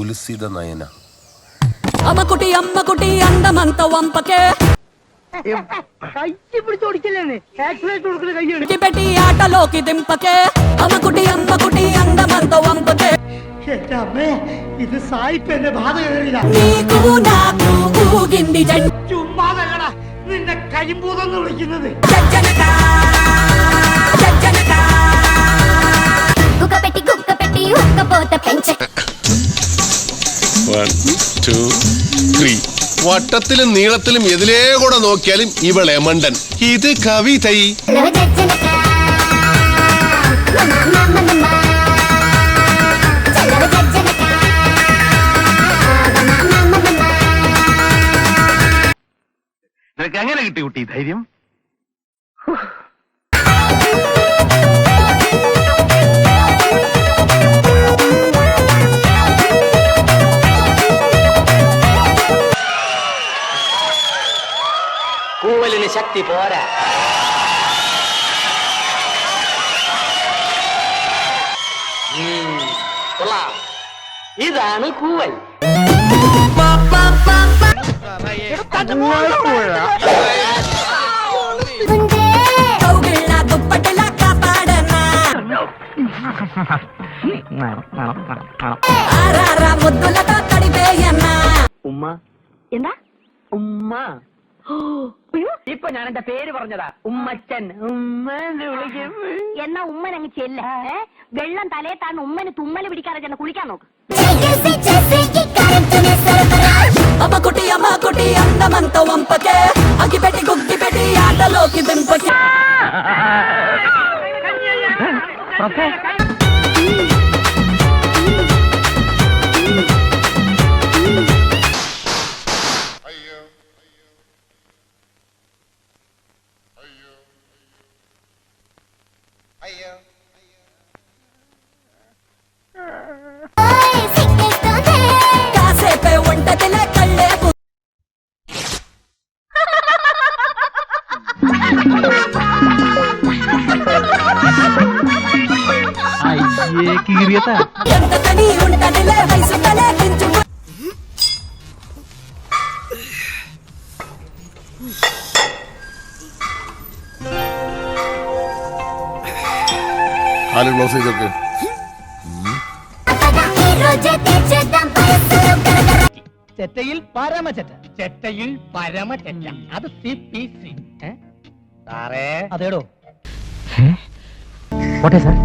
కులిసిద నయన అమ్మకుటి అమ్మకుటి అందమంత వంపకే పెట్టి ఆటలోకి దింపకే అమ్మకుటి అమ్మకుటి అందమంత వంపకే ഇത് സായിപ്പന്റെ ബാധ నీకు నాకు ఊగింది ചുമ്മാതല്ലടാ നിന്നെ കരിമ്പൂതെന്ന് വിളിക്കുന്നത് గుక్క పెట్టి ఉక్కపోత పెంచ 1 2 3 വട്ടത്തിലും നീളത്തിലും എതിലേ കൂടെ നോക്കിയാലും ഇവളെ മണ്ടൻ. ഇത് കവിത. നിനക്ക് എങ്ങനെ കിട്ടി കുട്ടി ധൈര്യം? കൂവലിന് ശക്തി പോരാ. കൊള്ളാം. ഇതാണ് കൂവൽ. ഉമ്മ എന്താ ഉമ്മ? ഇപ്പൊ ഞാൻ എന്റെ പേര് പറഞ്ഞതാ, ഉമ്മച്ചൻ. ഉമ്മ എന്നാ ഉമ്മനങ്ങ് ചെല്ല. വെള്ളം തലേ താന്ന് ഉമ്മന് തുമ്മല് പിടിക്കാതെ ചെന്ന് കുളിക്കാൻ നോക്ക്. అమ్మకుటి అమ్మకుటి అందమంత వంపకే అగిపెట్టి గుగ్గిపెట్టి ఆటలోకి దింపకే కాసేపే ఉంటదిలే కళ్ళే ఎంతకని ఉంటదిలే వయసు తలే దించు. കാല് ക്ലോസ് ചെയ്തൊക്കെ. ചെറ്റയിൽ പരമചെറ്റ. ചെറ്റയിൽ പരമചെറ്റ. അത് CPC. സാറേ അതേടോ. ഓട്ടെ സാർ.